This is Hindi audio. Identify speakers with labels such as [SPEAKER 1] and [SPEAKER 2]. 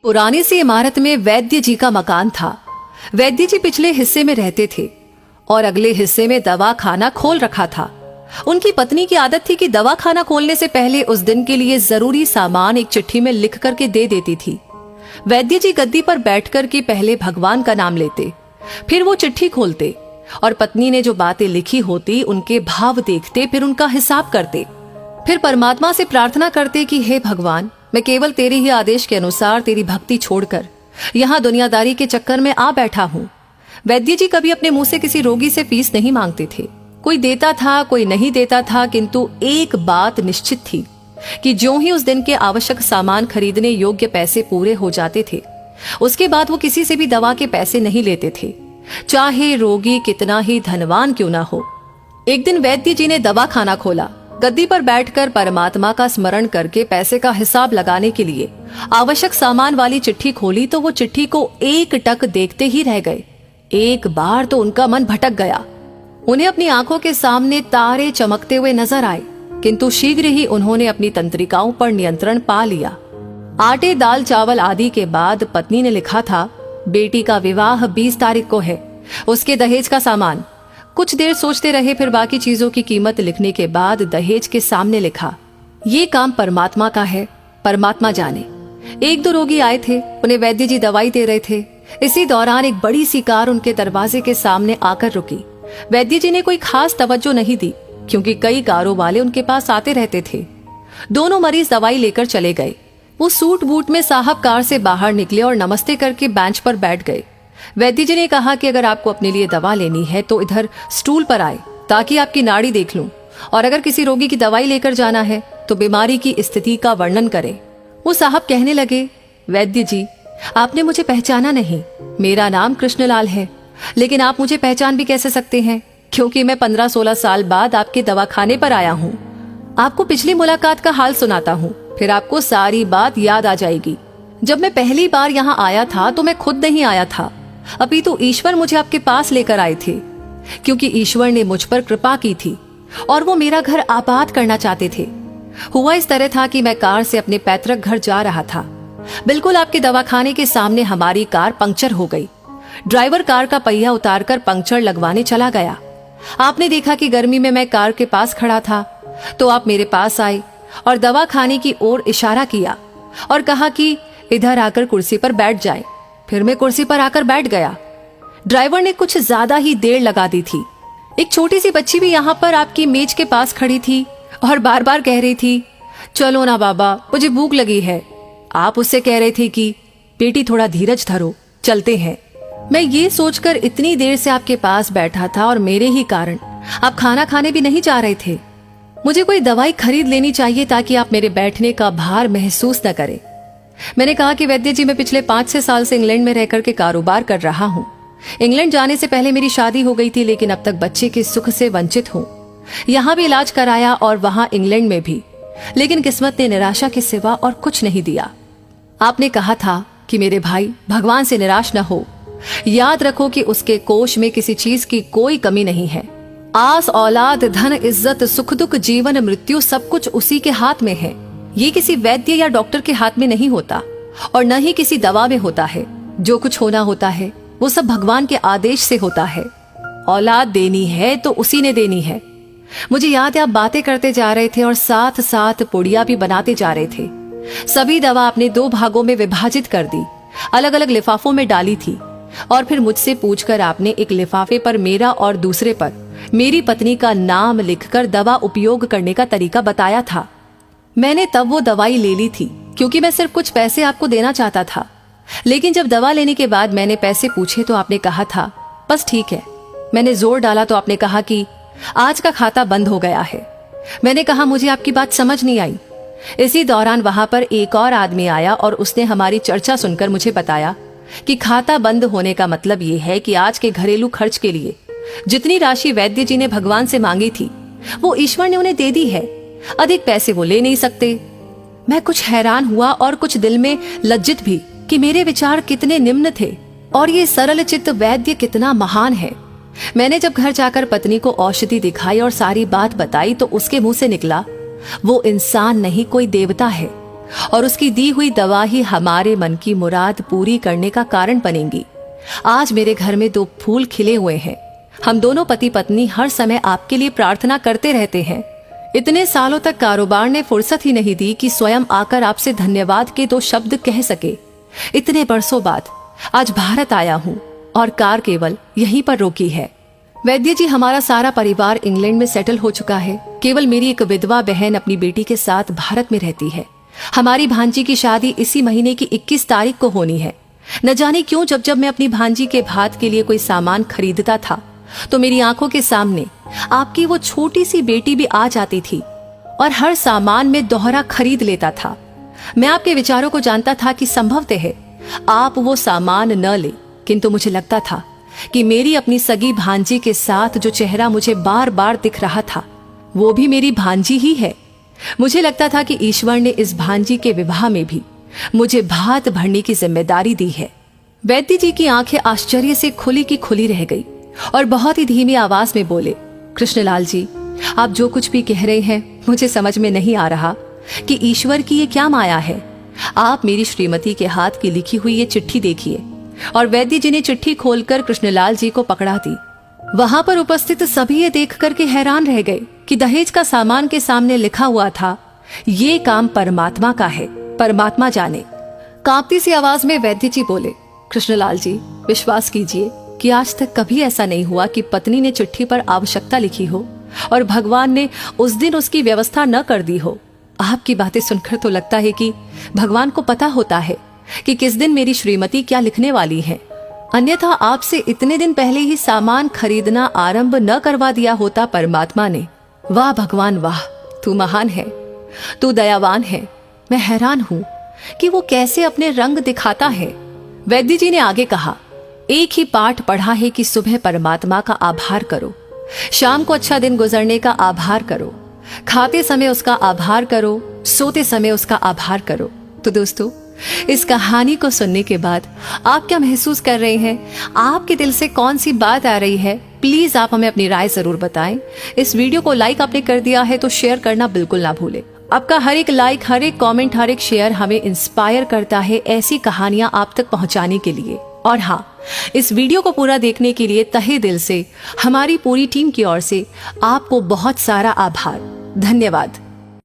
[SPEAKER 1] पुरानी सी इमारत में वैद्य जी का मकान था। वैद्य जी पिछले हिस्से में रहते थे और अगले हिस्से में दवा खाना खोल रखा था। उनकी पत्नी की आदत थी कि दवा खाना खोलने से पहले उस दिन के लिए जरूरी सामान एक चिट्ठी में लिख करके दे देती थी। वैद्य जी गद्दी पर बैठकर के पहले भगवान का नाम लेते, फिर वो चिट्ठी खोलते और पत्नी ने जो बातें लिखी होती उनके भाव देखते, फिर उनका हिसाब करते। फिर परमात्मा से प्रार्थना करते कि हे भगवान, मैं केवल तेरे ही आदेश के अनुसार तेरी भक्ति छोड़कर यहाँ दुनियादारी के चक्कर में आ बैठा हूँ। वैद्य जी कभी अपने मुंह से किसी रोगी से फीस नहीं मांगते थे। कोई देता था, कोई नहीं देता था, किंतु एक बात निश्चित थी कि ज्यों ही उस दिन के आवश्यक सामान खरीदने योग्य पैसे पूरे हो जाते थे, उसके बाद वो किसी से भी दवा के पैसे नहीं लेते थे, चाहे रोगी कितना ही धनवान क्यों ना हो। एक दिन वैद्य जी ने दवा खाना खोला। गद्दी पर बैठकर परमात्मा का स्मरण करके पैसे का हिसाब लगाने के लिए आवश्यक सामान वाली चिट्ठी खोली तो वो चिट्ठी को एक टक देखते ही रह गए। एक बार तो उनका मन भटक गया। उन्हें अपनी आंखों के सामने तारे चमकते हुए नजर आए, किंतु शीघ्र ही उन्होंने अपनी तंत्रिकाओं पर नियंत्रण पा लिया। आटे, दाल, चावल आदि के बाद पत्नी ने लिखा था, बेटी का विवाह 20 तारीख को है, उसके दहेज का सामान। कुछ देर सोचते रहे, फिर बाकी चीजों की कीमत लिखने के बाद दहेज के सामने लिखा, ये काम परमात्मा का है, परमात्मा जाने। 1-2 रोगी आए थे, उन्हें वैद्य जी दवाई दे रहे थे। इसी दौरान एक बड़ी सी कार उनके दरवाजे के सामने आकर रुकी। वैद्य जी ने कोई खास तवज्जो नहीं दी, क्योंकि कई कारों वाले उनके पास आते रहते थे। दोनों मरीज दवाई लेकर चले गए। वो सूट बूट में साहब कार से बाहर निकले और नमस्ते करके बेंच पर बैठ गए। वैद्य जी ने कहा कि अगर आपको अपने लिए दवा लेनी है तो इधर स्टूल पर आए, ताकि आपकी नाड़ी देख लूं, और अगर किसी रोगी की दवाई लेकर जाना है तो बीमारी की स्थिति का वर्णन करें। वो साहब कहने लगे, वैद्य जी, आपने मुझे पहचाना नहीं। मेरा नाम कृष्णलाल है, लेकिन आप मुझे पहचान भी कैसे सकते हैं, क्योंकि मैं 15-16 साल बाद आपके दवाखाने पर आया हूँ। आपको पिछली मुलाकात का हाल सुनाता हूँ, फिर आपको सारी बात याद आ जाएगी। जब मैं पहली बार यहाँ आया था तो मैं खुद नहीं आया था, अपितु ईश्वर मुझे आपके पास लेकर आए थे, क्योंकि ईश्वर ने मुझ पर कृपा की थी और वो मेरा घर आबाद करना चाहते थे। हुआ इस तरह था कि मैं कार से अपने पैतृक घर जा रहा था। बिल्कुल आपके दवाखाने के सामने हमारी कार पंक्चर हो गई। ड्राइवर कार का पहिया उतारकर पंक्चर लगवाने चला गया। आपने देखा कि गर्मी में मैं कार के पास खड़ा था, तो आप मेरे पास आए और दवाखाने की ओर इशारा किया और कहा कि इधर आकर कुर्सी पर बैठ जाए। फिर मैं कुर्सी पर आकर बैठ गया। ड्राइवर ने कुछ ज्यादा ही देर लगा दी थी। एक छोटी सी बच्ची भी यहाँ पर आपकी मेज के पास खड़ी थी और बार बार कह रही थी, चलो ना बाबा, मुझे भूख लगी है। आप उससे कह रहे थे कि बेटी थोड़ा धीरज धरो, चलते हैं। मैं ये सोचकर इतनी देर से आपके पास बैठा था और मेरे ही कारण आप खाना खाने भी नहीं जा रहे थे। मुझे कोई दवाई खरीद लेनी चाहिए ताकि आप मेरे बैठने का भार महसूस न करें। मैंने कहा कि वैद्य जी, मैं पिछले 5-6 साल से इंग्लैंड में रहकर के कारोबार कर रहा हूँ। इंग्लैंड जाने से पहले मेरी शादी हो गई थी, लेकिन अब तक बच्चे के सुख से वंचित हूँ। यहाँ भी इलाज कराया और वहाँ इंग्लैंड में भी, लेकिन किस्मत ने निराशा के सिवा और कुछ नहीं दिया। आपने कहा था कि मेरे भाई, भगवान से निराश न हो। याद रखो कि उसके कोष में किसी चीज की कोई कमी नहीं है। आस, औलाद, धन, इज्जत, सुख दुख, जीवन, मृत्यु, सब कुछ उसी के हाथ में है। ये किसी वैद्य या डॉक्टर के हाथ में नहीं होता और न ही किसी दवा में होता है। जो कुछ होना होता है वो सब भगवान के आदेश से होता है। औलाद देनी है तो उसी ने देनी है। मुझे याद है आप बातें करते जा रहे थे और साथ साथ पुड़िया भी बनाते जा रहे थे। सभी दवा आपने 2 भागों में विभाजित कर दी, अलग अलग लिफाफों में डाली थी और फिर मुझसे पूछकर आपने एक लिफाफे पर मेरा और दूसरे पर मेरी पत्नी का नाम लिखकर दवा उपयोग करने का तरीका बताया था। मैंने तब वो दवाई ले ली थी, क्योंकि मैं सिर्फ कुछ पैसे आपको देना चाहता था। लेकिन जब दवा लेने के बाद मैंने पैसे पूछे तो आपने कहा था, बस ठीक है। मैंने जोर डाला तो आपने कहा कि आज का खाता बंद हो गया है। मैंने कहा, मुझे आपकी बात समझ नहीं आई। इसी दौरान वहां पर एक और आदमी आया और उसने हमारी चर्चा सुनकर मुझे बताया कि खाता बंद होने का मतलब ये है कि आज के घरेलू खर्च के लिए जितनी राशि वैद्य जी ने भगवान से मांगी थी वो ईश्वर ने उन्हें दे दी है। अधिक पैसे वो ले नहीं सकते। मैं कुछ हैरान हुआ और कुछ दिल में लज्जित भी कि मेरे विचार कितने निम्न थे और ये सरल चित्त वैद्य कितना महान है। मैंने जब घर जाकर पत्नी को औषधि दिखाई और सारी बात बताई तो उसके मुंह से निकला, वो इंसान नहीं, कोई देवता है। और उसकी दी हुई दवा ही हमारे मन की मुराद पूरी करने का कारण बनेंगी। आज मेरे घर में 2 फूल खिले हुए हैं। हम दोनों पति पत्नी हर समय आपके लिए प्रार्थना करते रहते हैं। इतने सालों तक कारोबार ने फुर्सत ही नहीं दी कि स्वयं आकर आपसे धन्यवाद के 2 शब्द कह सके। इतने बरसों बाद आज भारत आया हूँ और कार केवल यहीं पर रोकी है। वैद्य जी, हमारा सारा परिवार इंग्लैंड में सेटल हो चुका है। केवल मेरी एक विधवा बहन अपनी बेटी के साथ भारत में रहती है। हमारी भांजी की शादी इसी महीने की 21 तारीख को होनी है। न जाने क्यों जब जब मैं अपनी भांजी के भात के लिए कोई सामान खरीदता था तो मेरी आंखों के सामने आपकी वो छोटी सी बेटी भी आ जाती थी और हर सामान में दोहरा खरीद लेता था। मैं आपके विचारों को जानता था कि संभवतः आप वो सामान न ले, किंतु मुझे लगता था कि मेरी अपनी सगी भांजी के साथ जो चेहरा मुझे बार बार दिख रहा था वो भी मेरी भांजी ही है। मुझे लगता था कि ईश्वर ने इस भांजी के विवाह में भी मुझे भात भरने की जिम्मेदारी दी है। वैद्य जी की आंखें आश्चर्य से खुली की खुली रह गई और बहुत ही धीमी आवाज में बोले, कृष्णलाल जी, आप जो कुछ भी कह रहे हैं मुझे समझ में नहीं आ रहा कि ईश्वर की ये क्या माया है। आप मेरी श्रीमती के हाथ की लिखी हुई ये चिट्ठी देखिए। और वैद्य जी ने चिट्ठी खोलकर कृष्णलाल जी को पकड़ा दी। वहां पर उपस्थित सभी ये देख करके हैरान रह गए कि दहेज का सामान के सामने लिखा हुआ था, ये काम परमात्मा का है, परमात्मा जाने। कांपती सी आवाज में वैद्य जी बोले, कृष्णलाल जी, विश्वास कीजिए कि आज तक कभी ऐसा नहीं हुआ कि पत्नी ने चिट्ठी पर आवश्यकता लिखी हो और भगवान ने उस दिन उसकी व्यवस्था न कर दी हो। आपकी बातें सुनकर तो लगता है कि भगवान को पता होता है कि किस दिन मेरी श्रीमती क्या लिखने वाली है। अन्यथा आपसे इतने दिन पहले ही सामान खरीदना आरंभ न करवा दिया होता परमात्मा ने। वाह भगवान वाह, तू महान है, तू दयावान है। मैं हैरान हूं कि वो कैसे अपने रंग दिखाता है। वैद्य जी ने आगे कहा, एक ही पाठ पढ़ा है कि सुबह परमात्मा का आभार करो, शाम को अच्छा दिन गुजरने का आभार करो, खाते समय उसका आभार करो, सोते समय उसका आभार करो। तो दोस्तों, इस कहानी को सुनने के बाद आप क्या महसूस कर रहे हैं? आपके दिल से कौन सी बात आ रही है? प्लीज आप हमें अपनी राय जरूर बताएं। इस वीडियो को लाइक आपने कर दिया है तो शेयर करना बिल्कुल ना भूलें। आपका हर एक लाइक, हर एक कमेंट, हर एक शेयर हमें इंस्पायर करता है ऐसी कहानियां आप तक पहुंचाने के लिए। और हाँ, इस वीडियो को पूरा देखने के लिए तहे दिल से हमारी पूरी टीम की ओर से आपको बहुत सारा आभार। धन्यवाद।